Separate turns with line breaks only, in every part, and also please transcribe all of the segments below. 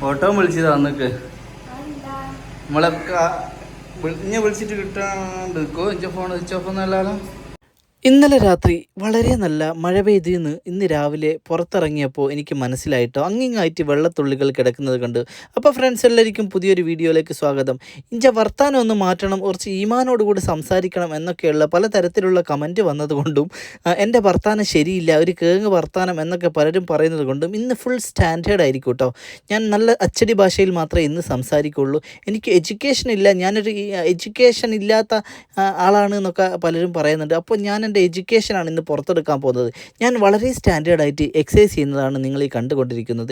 Auto വിളിച്ചതാ അന്നൊക്കെ നമ്മളെ ഇന്നെ വിളിച്ചിട്ട് കിട്ടാണ്ട് നിൽക്കുമോ എൻ്റെ ഫോൺ സ്വിച്ച് ഓഫ് ഒന്നല്ലാലോ. ഇന്നലെ രാത്രി വളരെ നല്ല മഴ പെയ്തിന്ന് ഇന്ന് രാവിലെ പുറത്തിറങ്ങിയപ്പോൾ എനിക്ക് മനസ്സിലായിട്ടോ അങ്ങിങ്ങായിട്ട് വെള്ളത്തുള്ളികൾ കിടക്കുന്നത് കണ്ട്. അപ്പോൾ ഫ്രണ്ട്സ് എല്ലാവർക്കും പുതിയൊരു വീഡിയോയിലേക്ക് സ്വാഗതം. ഇഞ്ച വർത്താനം ഒന്ന് മാറ്റണം, കുറച്ച് ഈമാനോടുകൂടി സംസാരിക്കണം എന്നൊക്കെയുള്ള പലതരത്തിലുള്ള കമൻറ്റ് വന്നതുകൊണ്ടും എൻ്റെ വർത്താനം ശരിയില്ല, ഒരു കേങ്ങ് വർത്താനം എന്നൊക്കെ പലരും പറയുന്നത് കൊണ്ടും ഇന്ന് ഫുൾ സ്റ്റാൻഡേർഡ് ആയിരിക്കും കേട്ടോ. ഞാൻ നല്ല അച്ചടി ഭാഷയിൽ മാത്രമേ ഇന്ന് സംസാരിക്കുള്ളൂ. എനിക്ക് എഡ്യൂക്കേഷൻ ഇല്ല, ഞാനൊരു എഡ്യൂക്കേഷൻ ഇല്ലാത്ത ആളാണ് എന്നൊക്കെ പലരും പറയുന്നുണ്ട്. അപ്പോൾ ഞാൻ എൻ്റെ എഡ്യൂക്കേഷനാണ് ഇന്ന് പുറത്തെടുക്കാൻ പോകുന്നത്. ഞാൻ വളരെ സ്റ്റാൻഡേർഡായിട്ട് എക്സസൈസ് ചെയ്യുന്നതാണ് നിങ്ങൾ ഈ കണ്ടുകൊണ്ടിരിക്കുന്നത്.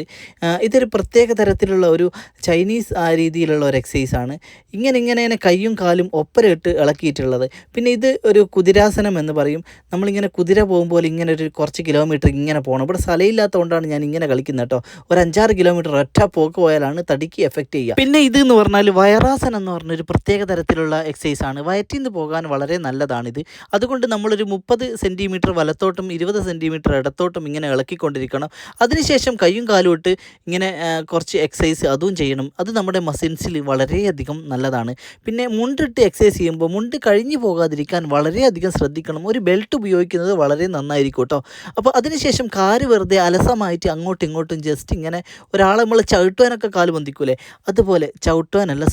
ഇതൊരു പ്രത്യേക തരത്തിലുള്ള ഒരു ചൈനീസ് രീതിയിലുള്ള ഒരു എക്സസൈസാണ്. ഇങ്ങനെ കൈയും കാലും ഒപ്പരമിട്ട് ഇളക്കിയിട്ടുള്ളത്. പിന്നെ ഇത് ഒരു കുതിരാസനം എന്ന് പറയും. നമ്മളിങ്ങനെ കുതിര പോകുമ്പോൾ ഇങ്ങനെ ഒരു കുറച്ച് കിലോമീറ്റർ ഇങ്ങനെ പോകണം. ഇവിടെ സ്ഥലമില്ലാത്തതുകൊണ്ടാണ് ഞാൻ ഇങ്ങനെ കളിക്കുന്നത് കേട്ടോ. ഒരു 5-6 കിലോമീറ്റർ ഒറ്റ പോക്ക് പോയാലാണ് തടിക്ക് എഫക്റ്റ് ചെയ്യുക. പിന്നെ ഇത് എന്ന് പറഞ്ഞാൽ വയറാസനം എന്ന് പറഞ്ഞൊരു പ്രത്യേക തരത്തിലുള്ള എക്സസൈസാണ്. വയറ്റിൽ നിന്ന് പോകാൻ വളരെ നല്ലതാണിത്. അതുകൊണ്ട് നമ്മളൊരു 30 സെൻറ്റിമീറ്റർ വലത്തോട്ടും 20 സെൻറ്റിമീറ്റർ ഇടത്തോട്ടും ഇങ്ങനെ ഇളക്കിക്കൊണ്ടിരിക്കണം. അതിനുശേഷം കയ്യും കാലും ഇട്ട് ഇങ്ങനെ കുറച്ച് എക്സസൈസ് അതും ചെയ്യണം. അത് നമ്മുടെ മസിൽസിൽ വളരെയധികം നല്ലതാണ്. പിന്നെ മുണ്ടിട്ട് എക്സസൈസ് ചെയ്യുമ്പോൾ മുണ്ട് കഴിഞ്ഞു പോകാതിരിക്കാൻ വളരെയധികം ശ്രദ്ധിക്കണം. ഒരു ബെൽറ്റ് ഉപയോഗിക്കുന്നത് വളരെ നന്നായിരിക്കും കേട്ടോ. അപ്പോൾ അതിനുശേഷം കാല് വെറുതെ അലസമായിട്ട് അങ്ങോട്ടും ഇങ്ങോട്ടും ജസ്റ്റ് ഇങ്ങനെ ഒരാളെ നമ്മൾ ചവിട്ടുവാനൊക്കെ കാല് പൊന്തിക്കൂലേ, അതുപോലെ ചവിട്ടുവാനല്ല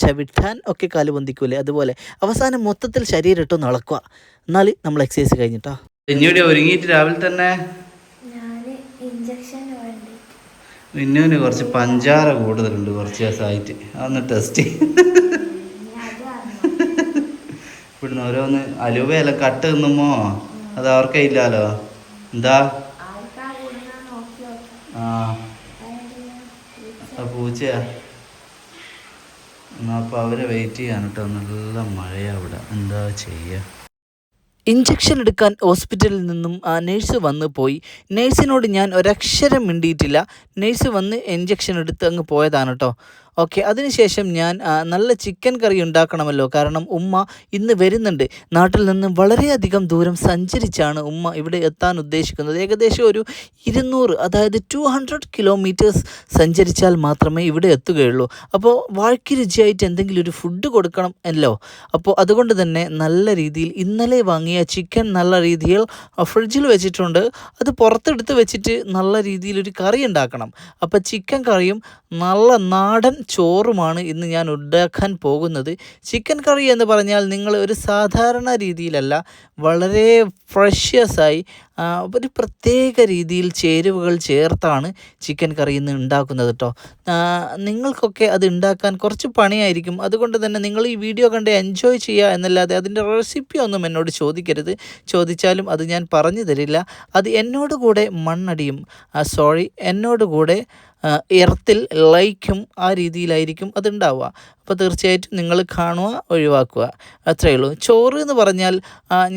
ചവിട്ടാൻ ഒക്കെ കാല് പൊന്തിക്കൂലേ, അതുപോലെ അവസാനം മൊത്തത്തിൽ ശരീരം ഇട്ടൊന്ന് ഇളക്കുക. എന്നാൽ നമ്മൾ എക്സസൈസ് കഴിഞ്ഞിട്ടോ. ഇന്നിവിടെ ഒരുങ്ങിയിട്ട് രാവിലെ തന്നെ ഇന്നുവിന് കുറച്ച് പഞ്ചാര കൂടുതലുണ്ട് കുറച്ച് ദിവസമായിട്ട്. അതൊന്ന് ടെസ്റ്റ് ഇവിടുന്ന് ഓരോന്ന് അലുവയെല്ലാം കട്ട് തിന്നുമോ അത് അവർക്കില്ലാലോ. എന്താ പൂച്ചയാ എന്നാൽ അപ്പോൾ അവരെ വെയിറ്റ് ചെയ്യാൻ കേട്ടോ. നല്ല മഴയാണ് ഇവിടെ, എന്താ ചെയ്യുക. ഇഞ്ചക്ഷൻ എടുക്കാൻ ഹോസ്പിറ്റലിൽ നിന്നും നേഴ്സ് വന്ന് പോയി. നേഴ്സിനോട് ഞാൻ ഒരക്ഷരം മിണ്ടിയിട്ടില്ല. നേഴ്സ് വന്ന് ഇഞ്ചക്ഷൻ എടുത്ത് അങ്ങ് പോയതാണ് കേട്ടോ. ഓക്കെ, അതിനുശേഷം ഞാൻ നല്ല ചിക്കൻ കറി ഉണ്ടാക്കണമല്ലോ. കാരണം ഉമ്മ ഇന്ന് വരുന്നുണ്ട്. നാട്ടിൽ നിന്ന് വളരെയധികം ദൂരം സഞ്ചരിച്ചാണ് ഉമ്മ ഇവിടെ എത്താൻ ഉദ്ദേശിക്കുന്നത്. ഏകദേശം ഒരു 200, അതായത് 200 കിലോമീറ്റേഴ്സ് സഞ്ചരിച്ചാൽ മാത്രമേ ഇവിടെ എത്തുകയുള്ളൂ. അപ്പോൾ വാഴ്ക്ക് രുചിയായിട്ട് എന്തെങ്കിലും ഒരു ഫുഡ് കൊടുക്കണം അല്ലോ. അപ്പോൾ അതുകൊണ്ട് തന്നെ നല്ല രീതിയിൽ ഇന്നലെ വാങ്ങിയ ചിക്കൻ നല്ല രീതിയിൽ ഫ്രിഡ്ജിൽ വെച്ചിട്ടുണ്ട്. അത് പുറത്തെടുത്ത് വെച്ചിട്ട് നല്ല രീതിയിൽ ഒരു കറി ഉണ്ടാക്കണം. അപ്പോൾ ചിക്കൻ കറിയും നല്ല നാടൻ ചോറുമാണ് ഇന്ന് ഞാൻ ഉണ്ടാക്കാൻ പോകുന്നത്. ചിക്കൻ കറി എന്ന് പറഞ്ഞാൽ നിങ്ങൾ ഒരു സാധാരണ രീതിയിലല്ല, വളരെ ഫ്രഷ്യസായി ഒരു പ്രത്യേക രീതിയിൽ ചേരുവകൾ ചേർത്താണ് ചിക്കൻ കറി ഇന്ന് ഉണ്ടാക്കുന്നത് കേട്ടോ. നിങ്ങൾക്കൊക്കെ അത് ഉണ്ടാക്കാൻ കുറച്ച് പണിയായിരിക്കും. അതുകൊണ്ട് തന്നെ നിങ്ങൾ ഈ വീഡിയോ കണ്ട് എൻജോയ് ചെയ്യുക എന്നല്ലാതെ അതിൻ്റെ റെസിപ്പി ഒന്നും എന്നോട് ചോദിക്കരുത്. ചോദിച്ചാലും അത് ഞാൻ പറഞ്ഞു തരില്ല. അത് എന്നോട് കൂടെ മണ്ണടിയും, എന്നോട് കൂടെ എർത്തിൽ ലൈക്കും ആ രീതിയിലായിരിക്കും അതുണ്ടാവുക. അപ്പോൾ തീർച്ചയായിട്ടും നിങ്ങൾ കാണുക, ഒഴിവാക്കുക, അത്രയേ ഉള്ളൂ. ചോറ് എന്ന് പറഞ്ഞാൽ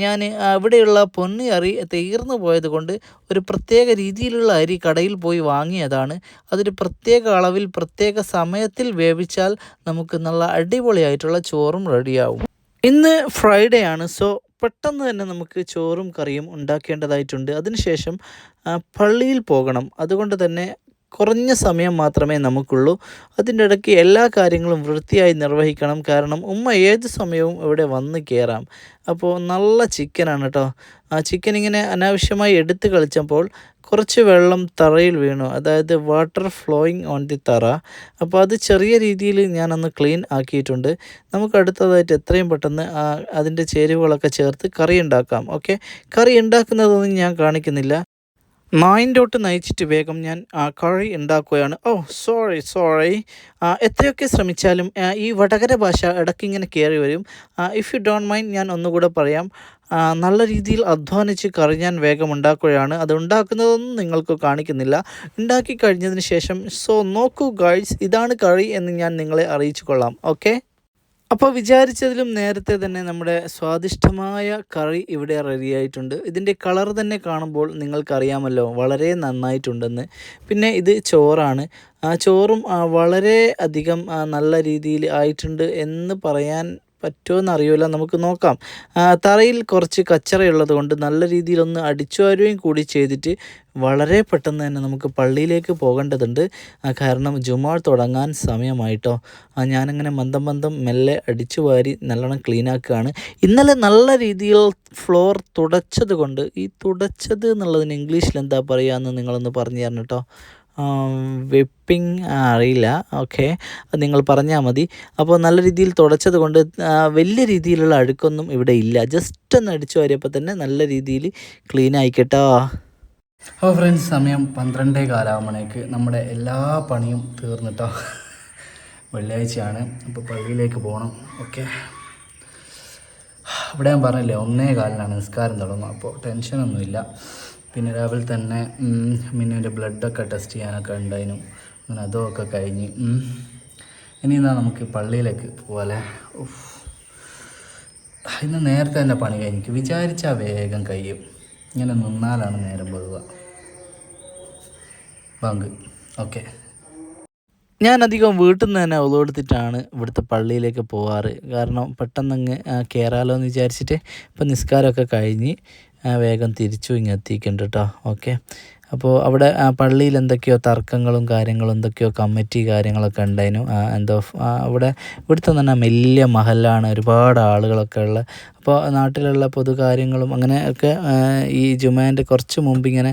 ഞാൻ ഇവിടെയുള്ള പൊന്നി അരി തീർന്നു പോയത് കൊണ്ട് ഒരു പ്രത്യേക രീതിയിലുള്ള അരി കടയിൽ പോയി വാങ്ങിയതാണ്. അതൊരു പ്രത്യേക അളവിൽ പ്രത്യേക സമയത്തിൽ വേവിച്ചാൽ നമുക്ക് നല്ല അടിപൊളിയായിട്ടുള്ള ചോറും റെഡിയാവും. ഇന്ന് ഫ്രൈഡേ ആണ്. സോ പെട്ടെന്ന് തന്നെ നമുക്ക് ചോറും കറിയും ഉണ്ടാക്കേണ്ടതായിട്ടുണ്ട്. അതിനുശേഷം പള്ളിയിൽ പോകണം. അതുകൊണ്ട് തന്നെ കുറഞ്ഞ സമയം മാത്രമേ നമുക്കുള്ളൂ. അതിൻ്റെ ഇടയ്ക്ക് എല്ലാ കാര്യങ്ങളും വൃത്തിയായി നിർവഹിക്കണം. കാരണം ഉമ്മ ഏത് സമയവും ഇവിടെ വന്ന് കയറാം. അപ്പോൾ നല്ല ചിക്കനാണ് കേട്ടോ. ആ ചിക്കൻ ഇങ്ങനെ അനാവശ്യമായി എടുത്ത് കളിച്ചപ്പോൾ കുറച്ച് വെള്ളം തറയിൽ വീണു, അതായത് വാട്ടർ ഫ്ലോയിങ് ഓൺ ദി തറ. അപ്പോൾ അത് ചെറിയ രീതിയിൽ ഞാനൊന്ന് ക്ലീൻ ആക്കിയിട്ടുണ്ട്. നമുക്ക് അടുത്തതായിട്ട് എത്രയും പെട്ടെന്ന് അതിൻ്റെ ചേരുവകളൊക്കെ ചേർത്ത് കറി ഉണ്ടാക്കാം. ഓക്കെ, കറി ഉണ്ടാക്കുന്നതൊന്നും ഞാൻ കാണിക്കുന്നില്ല. നായിൻ്റോട്ട് നയിച്ചിട്ട് വേഗം ഞാൻ കറി ഉണ്ടാക്കുകയാണ്. സോറി. എത്രയൊക്കെ ശ്രമിച്ചാലും ഈ വടകര ഭാഷ ഇടയ്ക്കിങ്ങനെ കയറി വരും. ഇഫ് യു ഡോണ്ട് മൈൻഡ് ഞാൻ ഒന്നുകൂടെ പറയാം. നല്ല രീതിയിൽ അധ്വാനിച്ച് കറി ഞാൻ വേഗം ഉണ്ടാക്കുകയാണ്. അത് ഉണ്ടാക്കുന്നതൊന്നും നിങ്ങൾക്ക് കാണിക്കുന്നില്ല. ഉണ്ടാക്കി കഴിഞ്ഞതിന് ശേഷം നോക്കൂ ഗൈസ്, ഇതാണ് കറി എന്ന് ഞാൻ നിങ്ങളെ അറിയിച്ചു കൊള്ളാം. ഓക്കെ, അപ്പോൾ വിചാരിച്ചതിലും നേരത്തെ തന്നെ നമ്മുടെ സ്വാദിഷ്ടമായ കറി ഇവിടെ റെഡിയായിട്ടുണ്ട്. ഇതിൻ്റെ കളർ തന്നെ കാണുമ്പോൾ നിങ്ങൾക്കറിയാമല്ലോ വളരെ നന്നായിട്ടുണ്ടെന്ന്. പിന്നെ ഇത് ചോറാണ്. ചോറും വളരെ അധികം നല്ല രീതിയിൽ ആയിട്ടുണ്ട് എന്ന് പറയാൻ പറ്റുമോ അറിയില്ല, നമുക്ക് നോക്കാം. തറയിൽ കുറച്ച് കച്ചറയുള്ളത് കൊണ്ട് നല്ല രീതിയിലൊന്ന് അടിച്ചു വാരുകയും കൂടി ചെയ്തിട്ട് വളരെ പെട്ടെന്ന് തന്നെ നമുക്ക് പള്ളിയിലേക്ക് പോകേണ്ടതുണ്ട്. കാരണം ജുമാ തുടങ്ങാൻ സമയമായിട്ടോ. ഞാനങ്ങനെ മന്ദം മെല്ലെ അടിച്ചു വാരി നല്ലോണം ക്ലീനാക്കുകയാണ്. ഇന്നലെ നല്ല രീതിയിൽ ഫ്ലോർ തുടച്ചത് കൊണ്ട്, ഈ തുടച്ചത് എന്നുള്ളതിന് ഇംഗ്ലീഷിൽ എന്താ പറയുക എന്ന് നിങ്ങളൊന്ന് പറഞ്ഞു തരണം കേട്ടോ. വെപ്പിംഗ് അറിയില്ല, ഓക്കെ, നിങ്ങൾ പറഞ്ഞാൽ മതി. അപ്പോൾ നല്ല രീതിയിൽ തുടച്ചത് കൊണ്ട് വലിയ രീതിയിലുള്ള അഴുക്കൊന്നും ഇവിടെ ഇല്ല. ജസ്റ്റ് ഒന്ന് അടിച്ചു വാരിയപ്പോൾ തന്നെ നല്ല രീതിയിൽ ക്ലീൻ ആയിക്കട്ടോ. അപ്പോൾ ഫ്രണ്ട്സ്, സമയം 12:15 നമ്മുടെ എല്ലാ പണിയും തീർന്നിട്ടോ. വെള്ളിയാഴ്ചയാണ്, അപ്പോൾ പള്ളിയിലേക്ക് പോകണം. ഓക്കെ, ഇവിടെ ഞാൻ പറഞ്ഞില്ലേ 1:15 നിസ്കാരം തുടങ്ങും, അപ്പോൾ ടെൻഷനൊന്നുമില്ല. പിന്നെ രാവിലെ തന്നെ മിന്നുവിൻ്റെ ബ്ലഡൊക്കെ ടെസ്റ്റ് ചെയ്യാനൊക്കെ ഉണ്ടായിരുന്നു. അങ്ങനെ അതൊക്കെ കഴിഞ്ഞ് ഇനി എന്നാൽ നമുക്ക് പള്ളിയിലേക്ക് പോകാമല്ലേ. ഇന്ന് നേരത്തെ തന്നെ പണി കഴിഞ്ഞു. വിചാരിച്ചാൽ വേഗം കഴിയും, ഇങ്ങനെ നിന്നാലാണ് നേരം പോകുക. ബാങ്ക്. ഓക്കെ, ഞാൻ അധികം വീട്ടിൽ നിന്ന് തന്നെ ഒതുകൊടുത്തിട്ടാണ് ഇവിടുത്തെ പള്ളിയിലേക്ക് പോവാറ്. കാരണം പെട്ടെന്നങ്ങ് കയറാലോ എന്ന് വിചാരിച്ചിട്ട്. ഇപ്പം നിസ്കാരമൊക്കെ കഴിഞ്ഞ് വേഗം തിരിച്ചു എത്തിക്കുന്നുണ്ട് കേട്ടോ. ഓക്കെ, അപ്പോൾ അവിടെ പള്ളിയിൽ എന്തൊക്കെയോ തർക്കങ്ങളും കാര്യങ്ങളും എന്തൊക്കെയോ കമ്മിറ്റി കാര്യങ്ങളൊക്കെ ഉണ്ടായിരുന്നു. ഇവിടുത്തെ തന്നെ വലിയ മഹലാണ്, ഒരുപാട് ആളുകളൊക്കെ ഉള്ള. അപ്പോൾ നാട്ടിലുള്ള പൊതുകാര്യങ്ങളും അങ്ങനെയൊക്കെ ഈ ജുമാൻ്റെ കുറച്ച് മുമ്പ് ഇങ്ങനെ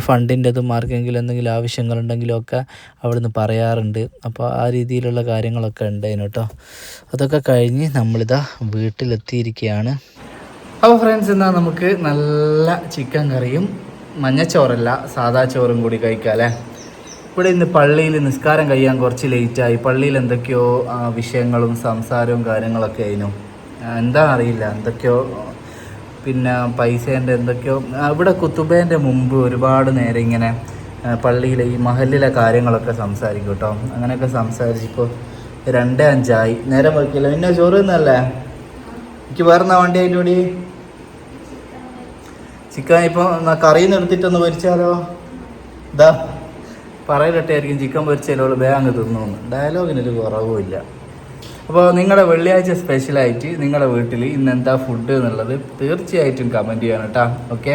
ഫണ്ടിൻ്റെതും ആർക്കെങ്കിലും എന്തെങ്കിലും ആവശ്യങ്ങളുണ്ടെങ്കിലും ഒക്കെ അവിടുന്ന് പറയാറുണ്ട്. അപ്പോൾ ആ രീതിയിലുള്ള കാര്യങ്ങളൊക്കെ ഉണ്ടായിരുന്നു കേട്ടോ. അതൊക്കെ കഴിഞ്ഞ് നമ്മളിതാ വീട്ടിലെത്തിയിരിക്കുകയാണ്. അപ്പോൾ ഫ്രണ്ട്സ്, എന്നാൽ നമുക്ക് നല്ല ചിക്കൻ കറിയും മഞ്ഞച്ചോറല്ല സാദാ ചോറും കൂടി കഴിക്കാം അല്ലേ. ഇവിടെ ഇന്ന് പള്ളിയിൽ നിസ്കാരം കഴിയാൻ കുറച്ച് ലേറ്റായി. പള്ളിയിൽ എന്തൊക്കെയോ വിഷയങ്ങളും സംസാരവും കാര്യങ്ങളൊക്കെ ആയിരുന്നു. എന്താ അറിയില്ല, എന്തൊക്കെയോ പിന്നെ പൈസേൻ്റെ എന്തൊക്കെയോ. ഇവിടെ കുത്തുബേൻ്റെ മുമ്പ് ഒരുപാട് നേരം ഇങ്ങനെ പള്ളിയിലെ ഈ മഹലിലെ കാര്യങ്ങളൊക്കെ സംസാരിക്കും കേട്ടോ. അങ്ങനെയൊക്കെ സംസാരിച്ചിപ്പോൾ 2:05 നേരം വയ്ക്കില്ല. പിന്നെ ചോറ് തന്നല്ലേ എനിക്ക് വേറെ വണ്ടി അതിൻ്റെ കൂടി ചിക്കൻ. ഇപ്പോൾ കറിയിൽ നിന്ന് എടുത്തിട്ടൊന്ന് പൊരിച്ചാലോ? ഇതാ പറയലട്ടായിരിക്കും ചിക്കൻ പൊരിച്ചാലോ ബാങ്ക് തിന്നോന്ന്. ഡയലോഗിനൊരു കുറവുമില്ല. അപ്പോൾ നിങ്ങളുടെ വെള്ളിയാഴ്ച സ്പെഷ്യലായിട്ട് നിങ്ങളുടെ വീട്ടിൽ ഇന്ന് എന്താ ഫുഡ് എന്നുള്ളത് തീർച്ചയായിട്ടും കമൻറ്റ് ചെയ്യണം കേട്ടോ. ഓക്കെ,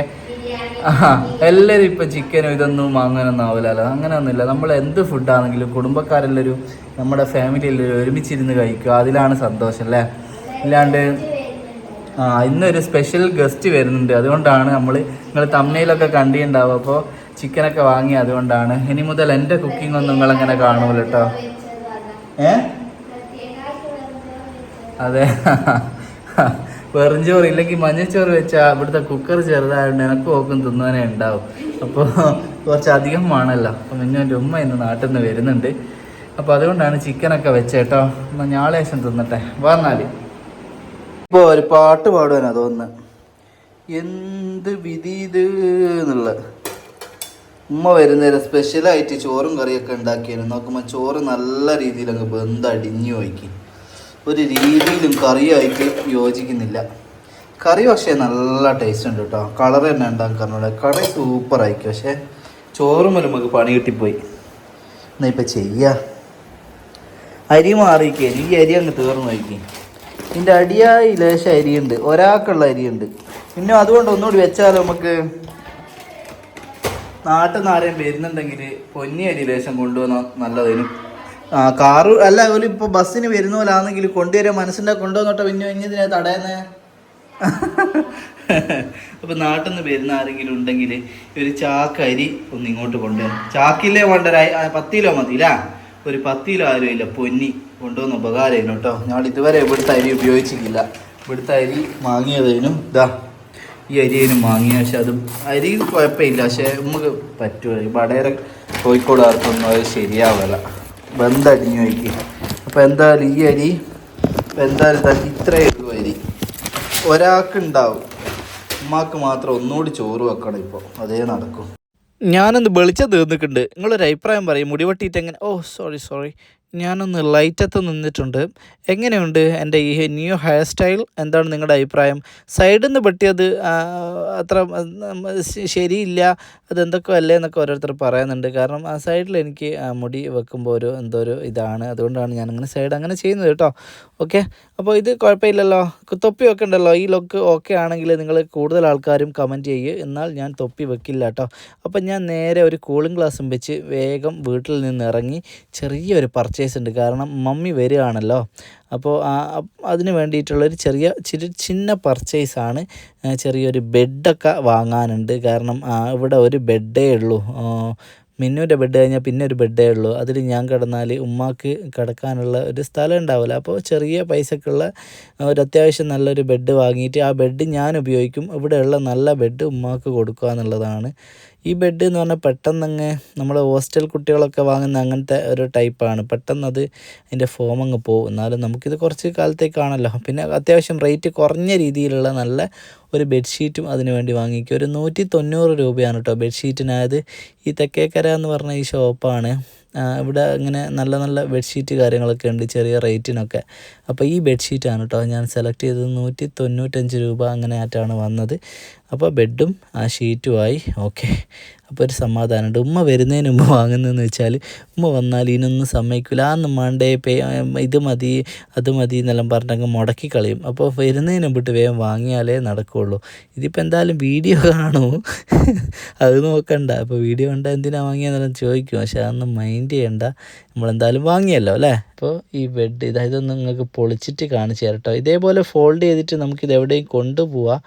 എല്ലാവരും ഇപ്പം ചിക്കനും ഇതൊന്നും അങ്ങനൊന്നും ആവില്ലല്ലോ. അങ്ങനെയൊന്നുമില്ല. നമ്മൾ എന്ത് ഫുഡാണെങ്കിലും കുടുംബക്കാരെല്ലാവരും നമ്മുടെ ഫാമിലിയെല്ലാവരും ഒരുമിച്ചിരുന്ന് കഴിക്കുക, അതിലാണ് സന്തോഷം അല്ലേ. ഇല്ലാണ്ട് ഇന്നൊരു സ്പെഷ്യൽ ഗസ്റ്റ് വരുന്നുണ്ട്, അതുകൊണ്ടാണ് നിങ്ങൾ തമ്മനയിലൊക്കെ കണ്ടിട്ടുണ്ടാവും. അപ്പോൾ ചിക്കനൊക്കെ വാങ്ങി, അതുകൊണ്ടാണ്. ഇനി മുതൽ എൻ്റെ കുക്കിംഗ് ഒന്നും നിങ്ങളങ്ങനെ കാണൂല കേട്ടോ. അതെ, വെറുംചോറ് ഇല്ലെങ്കിൽ മഞ്ഞച്ചോറ് വെച്ചാൽ ഇവിടുത്തെ കുക്കർ ചെറുതായതുകൊണ്ട് എനിക്ക് നോക്കും തിന്നാനേ ഉണ്ടാവും. അപ്പോൾ കുറച്ചധികം വേണമല്ലോ. അപ്പം മിന്നുവിൻ്റെ ഉമ്മ ഇന്ന് നാട്ടിൽ നിന്ന് വരുന്നുണ്ട്. അപ്പോൾ അതുകൊണ്ടാണ് ചിക്കനൊക്കെ വെച്ചേട്ടോ. എന്നാൽ ഞാളേശം തിന്നട്ടെ. വന്നാൽ ഇപ്പോൾ ഒരു പാട്ട് പാടുവാനാ തോന്നുന്നത്. എന്ത് വിധി ഇത് എന്നുള്ള. ഉമ്മ വരുന്നേരം സ്പെഷ്യലായിട്ട് ചോറും കറിയൊക്കെ ഉണ്ടാക്കിയായിരുന്നു. നോക്കുമ്പോൾ ചോറ് നല്ല രീതിയിൽ അങ്ങ് ബന്ധടിഞ്ഞു പോയിക്ക്. ഒരു രീതിയിലും കറിയായിട്ട് യോജിക്കുന്നില്ല. കറി പക്ഷേ നല്ല ടേസ്റ്റ് ഉണ്ട് കേട്ടോ. കളർ തന്നെ ഉണ്ടാക്കാറുണ്ട്. കറി സൂപ്പറായിരിക്കും. പക്ഷേ ചോറും നമുക്ക് പണി കിട്ടിപ്പോയി. എന്നാ ഇപ്പം ചെയ്യുക, അരി മാറിക്കേ. ഈ അരി അങ്ങ് തീർന്നു നോക്കി. ഇതിൻ്റെ അടിയായി ലേശം അരിയുണ്ട്, ഒരാൾക്കുള്ള അരിയുണ്ട്. പിന്നെ അതുകൊണ്ട് ഒന്നുകൂടി വെച്ചാൽ നമുക്ക് നാട്ടിൽ നിന്ന് ആരെയും വരുന്നുണ്ടെങ്കിൽ പൊന്നി അരി ലേശം കൊണ്ടുവന്നാൽ നല്ലതിനും. കാറ് അല്ല, ഒരു ഇപ്പോൾ ബസ്സിന് വരുന്ന പോലെ ആണെങ്കിൽ കൊണ്ടുവരാൻ മനസ്സിൻ്റെ കൊണ്ടുവന്നോട്ടെ. പിന്നെ ഇങ്ങനെ തടയുന്നേ. അപ്പോൾ നാട്ടിൽ നിന്ന് വരുന്ന ആരെങ്കിലും ഉണ്ടെങ്കിൽ ഒരു ചാക്ക് അരി ഒന്ന് ഇങ്ങോട്ട് കൊണ്ടുവരും. ചാക്കില്ലേ വേണ്ട, 10 കിലോ മതിയില്ല. ഒരു 10 കിലോ ആരും ഇല്ല, പൊന്നി കൊണ്ടുവന്ന് ഉപകാരമായിരുന്നു കേട്ടോ. ഞങ്ങൾ ഇതുവരെ ഇവിടുത്തെ അരി ഉപയോഗിച്ചിട്ടില്ല. ഇവിടുത്തെ അരി വാങ്ങിയതിനും ഇതാ ഈ അരിയേനും വാങ്ങിയ. പക്ഷെ അത് അരി കുഴപ്പമില്ല, പക്ഷേ നമുക്ക് പറ്റുമോ? ഈ വടേര കോഴിക്കോട് ആർക്കൊന്നും അത് ശരിയാവില്ല, ബന്ധടിഞ്ഞു വയ്ക്കും. അപ്പോൾ എന്തായാലും ഈ അരി എന്തായാലും ഇത്രയേ ഉള്ളൂ അരി. ഒരാൾക്കുണ്ടാവും, ഉമ്മാക്ക് മാത്രം ഒന്നുകൂടി ചോറ് വെക്കണം. ഇപ്പോൾ അതേ നടക്കും. ഞാനൊന്ന് വെളിച്ചം തീർന്നിട്ടുണ്ട്. നിങ്ങളൊരു അഭിപ്രായം പറയും. മുടി വെട്ടിയിട്ട് എങ്ങനെ? സോറി ഞാനൊന്ന് ലൈറ്റത്ത് നിന്നിട്ടുണ്ട്. എങ്ങനെയുണ്ട് എൻ്റെ ഈ ന്യൂ ഹെയർ സ്റ്റൈൽ? എന്താണ് നിങ്ങളുടെ അഭിപ്രായം? സൈഡിൽ നിന്ന് വെട്ടിയത് അത്ര ശരിയില്ല, അതെന്തൊക്കെ അല്ലേ എന്നൊക്കെ ഓരോരുത്തർ പറയുന്നുണ്ട്. കാരണം ആ സൈഡിൽ എനിക്ക് മുടി വെക്കുമ്പോൾ എന്തോ ഒരു ഇതാണ്, അതുകൊണ്ടാണ് ഞാനങ്ങനെ സൈഡ് അങ്ങനെ ചെയ്യുന്നത് കേട്ടോ. ഓക്കെ, അപ്പോൾ ഇത് കുഴപ്പമില്ലല്ലോ. തൊപ്പി ഒക്കെ ഉണ്ടല്ലോ. ഈ ലുക്ക് ഓക്കെ ആണെങ്കിൽ നിങ്ങൾ കൂടുതൽ ആൾക്കാരും കമൻറ്റ് ചെയ്യുക. എന്നാൽ ഞാൻ തൊപ്പി വെക്കില്ല കേട്ടോ. അപ്പം ഞാൻ നേരെ ഒരു കൂളിംഗ് ഗ്ലാസ്സും വെച്ച് വേഗം വീട്ടിൽ നിന്ന് ഇറങ്ങി. ചെറിയൊരു പർച്ചേസ് ഉണ്ട്, കാരണം മമ്മി വരികയാണല്ലോ. അപ്പോൾ അതിന് വേണ്ടിയിട്ടുള്ളൊരു ചിന്ന പർച്ചേസാണ്. ചെറിയൊരു ബെഡൊക്കെ വാങ്ങാനുണ്ട്. കാരണം ഇവിടെ ഒരു ബെഡേ ഉള്ളൂ. മിന്നുവിൻ്റെ ബെഡ് കഴിഞ്ഞാൽ പിന്നെ ഒരു ബെഡേ ഉള്ളൂ. അതിൽ ഞാൻ കിടന്നാൽ ഉമ്മാക്ക് കിടക്കാനുള്ള ഒരു സ്ഥലം ഉണ്ടാവില്ല. അപ്പോൾ ചെറിയ പൈസക്കുള്ള ഒരു അത്യാവശ്യം നല്ലൊരു ബെഡ് വാങ്ങിയിട്ട് ആ ബെഡ് ഞാൻ ഉപയോഗിക്കും. ഇവിടെയുള്ള നല്ല ബെഡ് ഉമ്മാക്ക് കൊടുക്കുക എന്നുള്ളതാണ്. ഈ ബെഡ് എന്ന് പറഞ്ഞാൽ പെട്ടെന്നങ്ങ് നമ്മൾ ഹോസ്റ്റൽ കുട്ടികളൊക്കെ വാങ്ങുന്ന അങ്ങനത്തെ ഒരു ടൈപ്പാണ്. പെട്ടെന്നത് അതിൻ്റെ ഫോമങ്ങ് പോകും. എന്നാലും നമുക്കിത് കുറച്ച് കാലത്തേക്കാണല്ലോ. പിന്നെ അത്യാവശ്യം റേറ്റ് കുറഞ്ഞ രീതിയിലുള്ള നല്ല ഒരു ബെഡ്ഷീറ്റും അതിന് വേണ്ടി വാങ്ങിക്കുക. ഒരു 190 രൂപയാണ് കേട്ടോ ബെഡ്ഷീറ്റിനായത്. ഈ തെക്കേക്കര എന്ന് പറഞ്ഞ ഈ ഷോപ്പാണ്. ഇവിടെ ഇങ്ങനെ നല്ല നല്ല ബെഡ്ഷീറ്റ് കാര്യങ്ങളൊക്കെ ഉണ്ട് ചെറിയ റേറ്റിനൊക്കെ. അപ്പോൾ ഈ ബെഡ്ഷീറ്റാണ് കേട്ടോ ഞാൻ സെലക്ട് ചെയ്തത്. 195 രൂപ അങ്ങനെ ആയിട്ടാണ് വന്നത്. അപ്പോൾ ബെഡും ആ ഷീറ്റുമായി. ഓക്കെ, അപ്പോൾ ഒരു സമാധാനമുണ്ട്. ഉമ്മ വരുന്നതിന് മുമ്പ് വാങ്ങുന്നതെന്ന് വെച്ചാൽ ഉമ്മ വന്നാൽ ഇതിനൊന്നും സമ്മതിക്കില്ല. അന്ന് മണ്ടേ ഇത് മതി അത് മതി എന്നെല്ലാം പറഞ്ഞങ്ങ് മുടക്കി കളയും. അപ്പോൾ വരുന്നതിന് മുമ്പിട്ട് വേഗം വാങ്ങിയാലേ നടക്കുകയുള്ളൂ. ഇതിപ്പോൾ എന്തായാലും വീഡിയോ കാണൂ, അത് നോക്കണ്ട. അപ്പോൾ വീഡിയോ കണ്ടാൽ എന്തിനാണ് വാങ്ങിയതെന്നെല്ലാം ചോദിക്കും. പക്ഷേ അതൊന്നും മൈൻഡ് ചെയ്യണ്ട, നമ്മളെന്തായാലും വാങ്ങിയല്ലോ അല്ലേ. അപ്പോൾ ഈ ബെഡ് ഇതൊന്നും നിങ്ങൾക്ക് പൊളിച്ചിട്ട് കാണിച്ചു തരാം കേട്ടോ. ഇതേപോലെ ഫോൾഡ് ചെയ്തിട്ട് നമുക്കിത് എവിടെയും കൊണ്ടുപോവാം.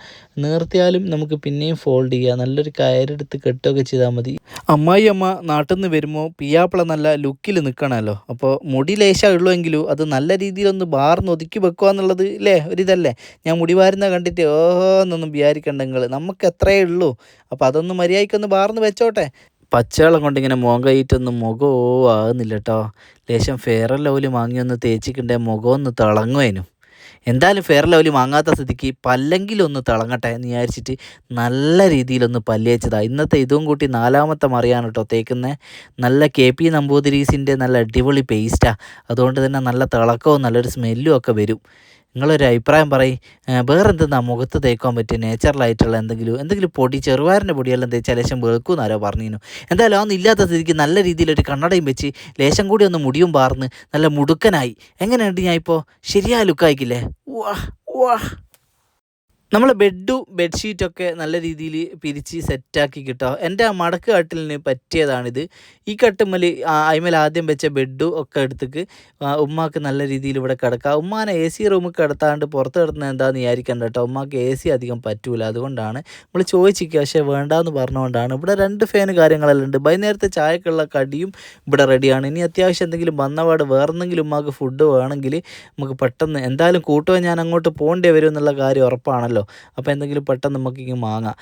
നീർത്തിയാലും നമുക്ക് പിന്നെയും ഫോൾഡ് ചെയ്യാം. നല്ലൊരു കയറെടുത്ത് കെട്ടുകയൊക്കെ ചെയ്താൽ മതി. അമ്മായി അമ്മ നാട്ടിൽ നിന്ന് വരുമ്പോൾ പിയാപ്പിള നല്ല ലുക്കിൽ നിൽക്കണമല്ലോ. അപ്പോൾ മുടി ലേശം ഉള്ളുവെങ്കിലും അത് നല്ല രീതിയിലൊന്ന് ബാർന്ന് ഒതുക്കി വെക്കുക എന്നുള്ളത് ഇല്ലേ ഒരിതല്ലേ. ഞാൻ മുടി വാരുന്ന കണ്ടിട്ട് ഓഹോ എന്നൊന്നും വിചാരിക്കണ്ട നിങ്ങൾ, നമുക്ക് എത്രയേ ഉള്ളൂ. അപ്പോൾ അതൊന്ന് മര്യാദയ്ക്കൊന്ന് ബാർന്ന് വെച്ചോട്ടെ. പച്ചവെള്ളം കൊണ്ടിങ്ങനെ മുഖം കഴിയിട്ടൊന്നും മുഖമോ ആകുന്നില്ല കേട്ടോ. ലേശം ഫെയർ ആൻഡ് ലവ്ലി വാങ്ങിയൊന്ന് തേച്ചിട്ടുണ്ടെങ്കിൽ മുഖമൊന്ന് തിളങ്ങുമായിരുന്നു. എന്തായാലും ഫെയർ ആൻഡ് ലവ്ലി വാങ്ങാത്ത സ്ഥിതിക്ക് പല്ലെങ്കിലൊന്ന് തിളങ്ങട്ടെ എന്ന് വിചാരിച്ചിട്ട് നല്ല രീതിയിലൊന്ന് പല്ലേച്ചതാണ്. ഇന്നത്തെ ഇതും കൂട്ടി 4ാമത്തെ മറിയാണ് കേട്ടോ തേക്കുന്നത്. നല്ല KP നമ്പൂതിരീസിൻ്റെ നല്ല അടിപൊളി പേസ്റ്റാണ്. അതുകൊണ്ട് തന്നെ നല്ല തിളക്കവും നല്ലൊരു സ്മെല്ലും ഒക്കെ വരും. നിങ്ങളൊരു അഭിപ്രായം പറയും. വേറെ എന്തെന്നാ മുഖത്ത് തേക്കാൻ പറ്റിയ നേച്ചുറലായിട്ടുള്ള എന്തെങ്കിലും പൊടി, ചെറുപയറിൻ്റെ പൊടിയെല്ലാം തേച്ചാൽ ലേശം വെളുക്കും എന്നാരോ പറഞ്ഞിരുന്നു. എന്തായാലും അതൊന്നും ഇല്ലാത്ത സ്ഥിതിക്ക് നല്ല രീതിയിലൊരു കണ്ണടയും വെച്ച് ലേശം കൂടി ഒന്ന് മുടിയും പാർന്ന് നല്ല മുടുക്കനായി. എങ്ങനെയുണ്ട് ഞാൻ ഇപ്പോൾ? ശരിയായ ലുക്കായിക്കില്ലേ? വാ വാ. നമ്മൾ ബെഡ്ഷീറ്റൊക്കെ നല്ല രീതിയിൽ പിരിച്ച് സെറ്റാക്കി കിട്ടോ. എൻ്റെ ആ മടക്ക് കട്ടിലിന് പറ്റിയതാണിത്. ഈ കട്ടുമ്മൽ അതിന്മേൽ ആദ്യം വെച്ച ബെഡും ഒക്കെ എടുത്തേക്ക് ഉമ്മാക്ക് നല്ല രീതിയിൽ ഇവിടെ കിടക്കാം. ഉമ്മാനെ AC റൂമിൽ കിടത്താണ്ട് പുറത്ത് കിടത്തുന്നത് എന്താണെന്ന് വിചാരിക്കണ്ട കേട്ടോ. ഉമ്മാക്ക് AC അധികം പറ്റൂല, അതുകൊണ്ടാണ് നമ്മൾ ചോദിച്ചിരിക്കുക. പക്ഷേ വേണ്ടാന്ന് പറഞ്ഞുകൊണ്ടാണ്. ഇവിടെ 2 ഫാൻ കാര്യങ്ങളെല്ലാം ഉണ്ട്. വൈകുന്നേരത്തെ ചായക്കുള്ള കടിയും ഇവിടെ റെഡിയാണ്. ഇനി അത്യാവശ്യം എന്തെങ്കിലും വന്നപാട് വേറെന്തെങ്കിലും ഉമ്മാക്ക് ഫുഡ് വേണമെങ്കിൽ നമുക്ക് പെട്ടെന്ന് എന്തായാലും കൂട്ടുവാൻ ഞാൻ അങ്ങോട്ട് പോകേണ്ടി വരും എന്നുള്ള കാര്യം ഉറപ്പാണല്ലോ. അപ്പോൾ എന്തെങ്കിലും പെട്ടെന്ന് നമുക്കിങ്ങനെ വാങ്ങാം.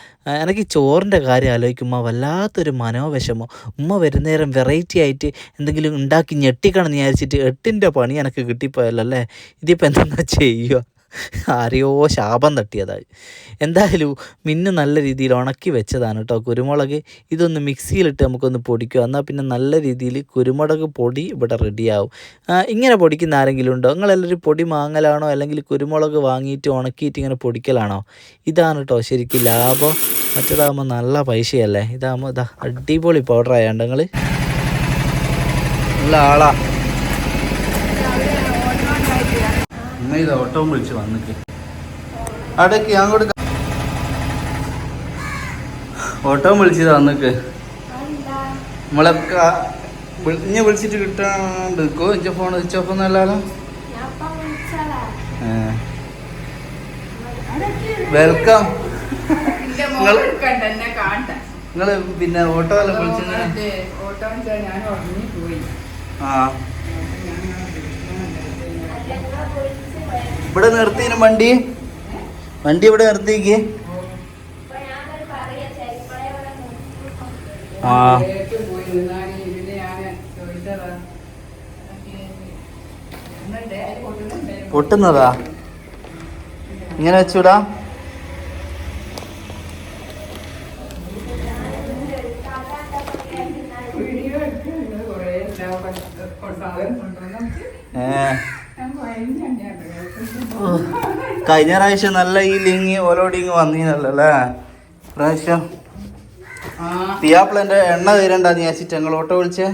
എനിക്ക് ചോറിൻ്റെ കാര്യം ആലോചിക്കുമ്പോൾ വല്ലാത്തൊരു മനോവിഷമോ. ഉമ്മ വരുന്നേരം വെറൈറ്റി ആയിട്ട് എന്തെങ്കിലും ഉണ്ടാക്കി ഞെട്ടിക്കണം എന്ന് വിചാരിച്ചിട്ട് 8ൻ്റെ പണി എനിക്ക് കിട്ടിപ്പോയല്ലോ അല്ലേ. ഇതിപ്പോൾ എന്താ ചെയ്യുക? ആരെയോ ശാപം തട്ടിയതായി. എന്തായാലും മിന്നു നല്ല രീതിയിൽ ഉണക്കി വെച്ചതാണ് കേട്ടോ കുരുമുളക്. ഇതൊന്ന് മിക്സിയിലിട്ട് നമുക്കൊന്ന് പൊടിക്കുക. എന്നാൽ പിന്നെ നല്ല രീതിയിൽ കുരുമുളക് പൊടി ഇവിടെ റെഡിയാവും. ഇങ്ങനെ പൊടിക്കുന്ന ആരെങ്കിലും ഉണ്ടോ? നിങ്ങളെല്ലാവരും പൊടി വാങ്ങലാണോ അല്ലെങ്കിൽ കുരുമുളക് വാങ്ങിയിട്ട് ഉണക്കിയിട്ട് ഇങ്ങനെ പൊടിക്കലാണോ? ഇതാണ് കേട്ടോ ശരിക്കും ലാഭം. മറ്റേതാകുമ്പോൾ നല്ല പൈസയല്ലേ. ഇതാകുമ്പോൾ ഇതാ അടിപൊളി പൗഡറായാണ്ട് നിങ്ങൾ നല്ല ആളാ. ഇത് ഓട്ടോ വിളിച്ച് വന്നിട്ട് അടക്ക് അങ്ങോട്ട് ഓട്ടോ വിളിച്ചത് വന്നിക്ക് നമ്മളൊക്കെ ഇഞ്ഞ വിളിച്ചിട്ട് കിട്ടാണ്ട് നിൽക്കോ. ഇഞ്ച ഫോൺ സ്വിച്ച് ഓഫ് ഒന്നും അല്ലല്ലോ. വെൽക്കം. നിങ്ങള് പിന്നെ ഓട്ടോ എല്ലാം വിളിച്ചു. ആ ഇവിടെ നിർത്തിനും വണ്ടി ഇവിടെ നിർത്തിക്ക്. ആ പൊട്ടുന്നതാ ഇങ്ങനെ വെച്ചൂടാ. കഴിഞ്ഞ പ്രാവശ്യം നല്ല ഈ ലിങ്ങി ഓരോടി ഇങ്ങ് വന്നീനല്ലോ അല്ലേ പ്രാവശ്യം പിയാപ്പിളന്റെ എണ്ണ തീരണ്ടാന്ന് വിചാരിച്ചിട്ട് ഞങ്ങൾ ഓട്ടോ വിളിച്ചേ.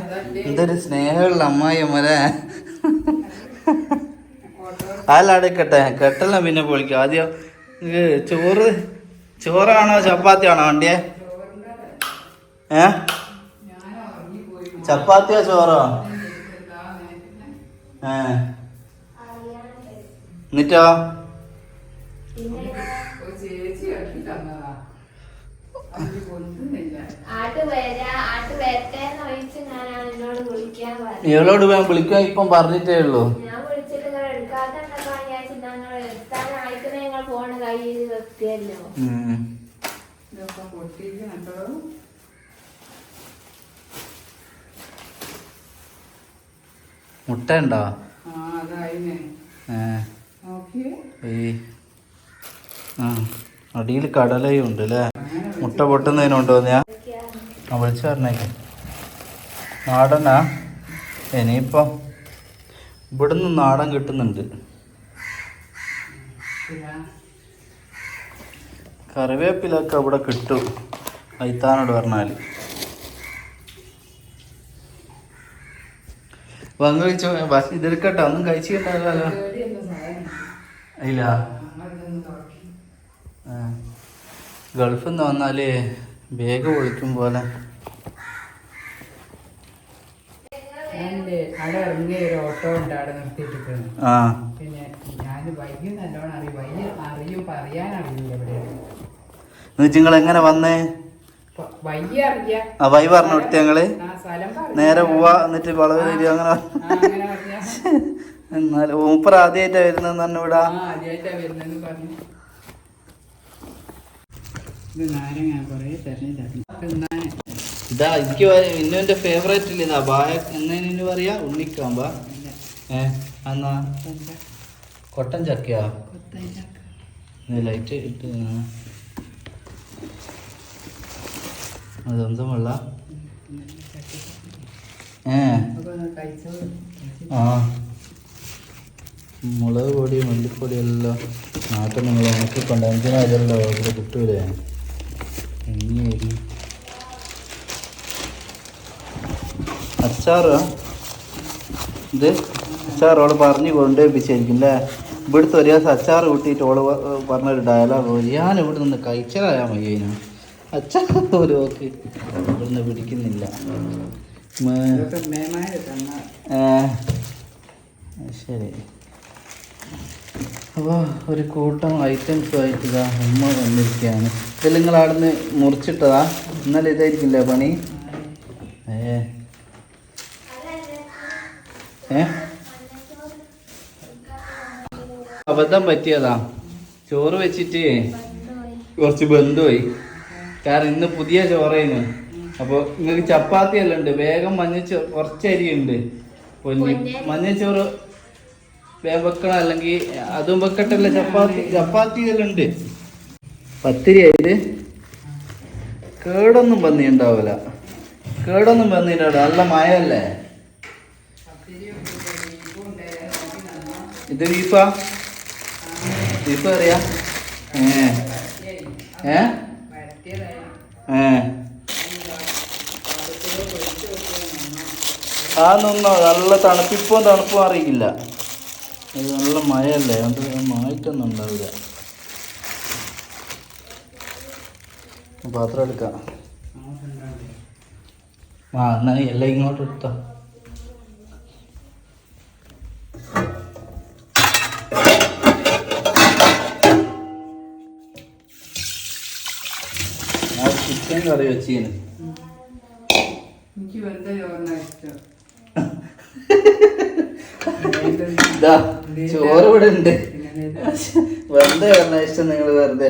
എന്തൊരു സ്നേഹമുള്ള അമ്മായി അമ്മരെ. അല്ലടക്കട്ടെ കെട്ടെല്ലാം പിന്നെ പൊളിക്കും. ആദ്യം ചോറാണോ ചപ്പാത്തിയാണോ വണ്ടിയെ? ചപ്പാത്തിയോ ചോറോ? എന്നിട്ടോ എവളോട് വേണം വിളിക്കാൻ ഇപ്പം പറഞ്ഞിട്ടേ ഉള്ളൂ. മുട്ട ഉണ്ടോ? അടിയിൽ കടലയും ഉണ്ട് അല്ലേ? മുട്ട പൊട്ടുന്നതിനുണ്ടോ? ഞാൻ വിളിച്ചു പറഞ്ഞേക്ക. നാടനാ? ഇനിയിപ്പം ഇവിടുന്ന് നാടൻ കിട്ടുന്നുണ്ട്. കറിവേപ്പിലൊക്കെ ഇവിടെ കിട്ടും അയിത്താനോട് പറഞ്ഞാൽ. ബസ് ഇതെടുക്കട്ടെ, ഒന്നും കഴിച്ചിട്ടുണ്ടല്ലോ. ഇല്ല, ഗൾഫിൽ നിന്ന് വന്നാല് വേഗം ഒളിക്കും പോലെ.
അവിടെ ഇറങ്ങിയ ഒരു ഓട്ടോ ഉണ്ട്, അവിടെ നിർത്തിയിട്ടിട്ട്. പിന്നെ ഞാൻ വൈകി നല്ലോണം അറിയും പറയാനറിയില്ല എവിടെയാണ്.
നിങ്ങൾ എങ്ങനെ വന്നേ? വൈ പറഞ്ഞു കൊടുത്ത ഞങ്ങള് നേരെ പോവാ, എന്നിട്ട് വളവ് തരിക അങ്ങനെ. എന്നാലും മൂപ്പർ ആദ്യമായിട്ടാ വരുന്നതെന്ന് പറഞ്ഞു വിടാ. ഇതാ എനിക്ക് ഇന്നുന്റെ ഫേവറേറ്റ് ഇല്ല ഇതാ ബായ എന്നതിന് പറയാ ഉണ്ണിക്കാമ്പ. എന്നാ കൊട്ടൻ ചക്കയാ? ലൈറ്റ് ഇട്ട് അതൊന്നും വെള്ള. മുളക് പൊടി മല്ലിപ്പൊടി എല്ലാം നാട്ടിൽ നിങ്ങൾ ഉണക്കിക്കൊണ്ട് അഞ്ചിനായല്ലോ ഇവിടെ കിട്ടൂലേ. ഇനി അച്ചാറ് ഇത് അച്ചാർ ഓള് പറഞ്ഞ് കൊണ്ടുപോയിപ്പിച്ചായിരിക്കും അല്ലേ? ഇവിടുത്തെ ഒരു ദിവസം അച്ചാർ കൂട്ടിയിട്ട് ഓള് പറഞ്ഞൊരു ഡയലോഗ്, ഞാൻ ഇവിടെ നിന്ന് കഴിച്ചാലാ മയ്യനും അച്ചാർ ഒരു ഓക്ക് ഇവിടുന്ന് പിടിക്കുന്നില്ല. ശരി, അപ്പോൾ ഒരു കൂട്ടം ഐറ്റംസുമായിട്ട് ഇതാ ഉമ്മ വന്നിരിക്കുകയാണ്. ഇതെല്ലാം നിങ്ങൾ അവിടെ നിന്ന് മുറിച്ചിട്ടതാ? ഇന്നലെ ഇതായിരിക്കില്ലേ പണി? അബദ്ധം പറ്റിയതാ. ചോറ് വെച്ചിട്ട് കുറച്ച് ബന്ധുപോയി. കാരണം ഇന്ന് പുതിയ ചോറേന്. അപ്പോൾ നിങ്ങൾക്ക് ചപ്പാത്തി എല്ലാം ഉണ്ട്, വേഗം കുറച്ച് അരി ഉണ്ട് പൊന്നി. മഞ്ഞച്ചോറ് വേഗം വെക്കണം, അല്ലെങ്കിൽ അതും വെക്കട്ടല്ല. ചപ്പാത്തി എല്ലാം ഉണ്ട്. പത്തിരി ആയത് കേടൊന്നും വന്നിട്ടുണ്ടാവില്ല. കേടൊന്നും വന്നിട്ടുണ്ടാവില്ല, നല്ല മഴയല്ലേ. ഇത് ബീഫാ? ബീഫ് അറിയാ? അതൊന്നോ നല്ല തണുപ്പും അറിയില്ല. ഇത് നല്ല മഴയല്ലേ, അതുകൊണ്ട് മായിട്ടൊന്നും ഉണ്ടാവില്ല. പാത്രം എടുക്കാം. എന്നാ എല്ലാം ഇങ്ങോട്ട് എടുത്തോ. ചിക്കൻ കറി വെച്ചീന്. ചോറ് ഇവിടെ ഉണ്ട്. വെറുതെ പറഞ്ഞ ഇഷ്ടം നിങ്ങൾ വെറുതെ.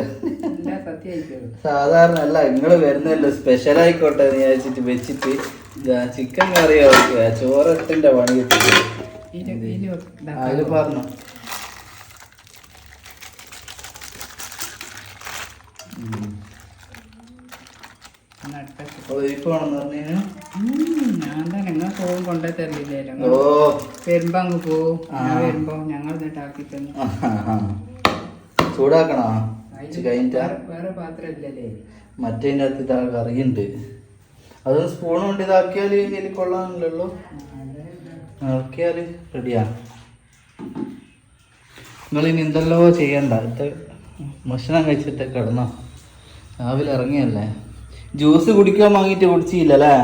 സാധാരണ അല്ല, നിങ്ങൾ വരുന്നല്ലോ സ്പെഷ്യൽ ആയിക്കോട്ടെ എന്ന് വിചാരിച്ചിട്ട് വെച്ചിട്ട് ചിക്കൻ കറി വെക്കുക. ചോറെട്ടിന്റെ പണി കിട്ടി. അതിൽ പറഞ്ഞു ബീഫ് വേണമെന്ന് പറഞ്ഞു.
ഞാൻ തന്നെ നിങ്ങൾ പോകും കൊണ്ടേ തരില്ലല്ലോ.
ഓ
വരുമ്പോ അങ്ങ് പോവും. ഞാൻ വരുമ്പോ ഞങ്ങൾ എന്നിട്ട് ആക്കി തന്നു.
ചൂടാക്കണോ?
വേറെ പാത്രം ഇല്ലല്ലേ?
മറ്റേതിൻ്റെ അകത്ത് ഇതാ കറിയുണ്ട്. അത് സ്പൂൺ കൊണ്ട് ഇതാക്കിയാൽ ഇതിൽ കൊള്ളാനില്ലല്ലോ. ഇറക്കിയാൽ റെഡിയാ. നിങ്ങളിനി എന്തെല്ലോ ചെയ്യണ്ട. ഇത് ഭക്ഷണം കഴിച്ചിട്ട് കിടന്നോ. രാവിലെ ഇറങ്ങിയല്ലേ. ജ്യൂസ് കുടിക്കാൻ വാങ്ങിയിട്ട് കുടിച്ചില്ലല്ലേ?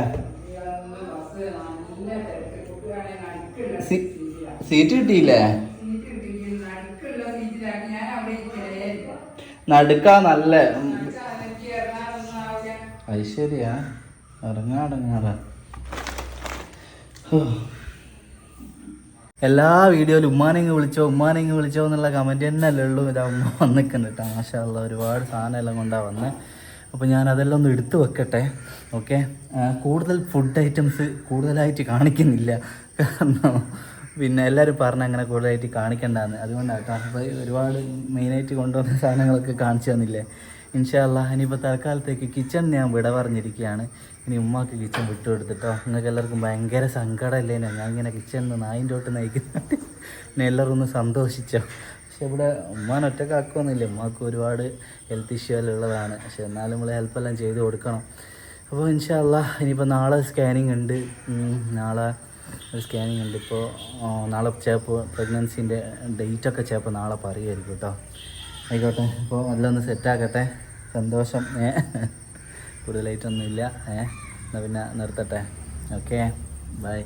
സീറ്റ് കിട്ടിയില്ലേ? നടുക്കാ നല്ല. അത് ശരിയാ. ഇറങ്ങാടങ്ങാട. എല്ലാ വീഡിയോയിലും ഉമ്മാനെങ്ങ് വിളിച്ചോ എന്നുള്ള കമൻറ്റ് തന്നെ അല്ലേ ഉള്ളൂ. ഇതാ ഉമ്മ വന്നിട്ടുണ്ട് കേട്ടോ. മാഷാ അല്ലാ, ഒരുപാട് സാധനം എല്ലാം കൊണ്ടാണ് വന്നത്. അപ്പോൾ ഞാൻ അതെല്ലാം ഒന്ന് എടുത്തു വെക്കട്ടെ. ഓക്കെ, കൂടുതൽ ഫുഡ് ഐറ്റംസ് കൂടുതലായിട്ട് കാണിക്കുന്നില്ല. കാരണം പിന്നെ എല്ലാവരും പറഞ്ഞ് അങ്ങനെ കൂടുതലായിട്ട് കാണിക്കണ്ടെന്ന്. അതുകൊണ്ടാണ് കേട്ടോ. അപ്പോൾ ഒരുപാട് മെയിനായിട്ട് കൊണ്ടുവന്ന സാധനങ്ങളൊക്കെ കാണിച്ചു തന്നില്ലേ. ഇൻഷാ അല്ലാ ഇനിയിപ്പോൾ തൽക്കാലത്തേക്ക് കിച്ചൺ ഞാൻ വിട പറഞ്ഞിരിക്കുകയാണ്. ഇനി ഉമ്മാക്ക് കിച്ചൺ വിട്ടു കൊടുത്തിട്ടോ. നിങ്ങൾക്ക് എല്ലാവർക്കും ഭയങ്കര സങ്കടമല്ലേ ഞാൻ ഇങ്ങനെ കിച്ചണിൽ നായിൻ്റെ തൊട്ട് നയിക്കുന്നുണ്ട്. പിന്നെ എല്ലാവരും ഒന്ന് സന്തോഷിച്ചോ. പക്ഷെ ഇവിടെ ഉമ്മാൻ ഒറ്റക്കാക്കുമൊന്നുമില്ല. ഉമ്മാക്ക് ഒരുപാട് ഹെൽത്ത് ഇഷ്യൂ എല്ലാം ഉള്ളതാണ്. പക്ഷെ എന്നാലും നമ്മൾ ഹെൽപ്പെല്ലാം ചെയ്ത് കൊടുക്കണം. അപ്പോൾ ഇൻഷാ അല്ലാ ഇനിയിപ്പോൾ നാളെ സ്കാനിങ് ഉണ്ട്. നാളെ ഒരു സ്കാനിങ് ഉണ്ട്. ഇപ്പോൾ നാളെ ചിലപ്പോൾ പ്രഗ്നൻസിൻ്റെ ഡേറ്റൊക്കെ ചിലപ്പോൾ നാളെ പറയുമായിരിക്കും കേട്ടോ. ആയിക്കോട്ടെ, അപ്പോൾ എല്ലാം ഒന്ന് സെറ്റാക്കട്ടെ. സന്തോഷം. കൂടുതലായിട്ടൊന്നുമില്ല. എന്നാൽ പിന്നെ നിർത്തട്ടെ. Okay, by.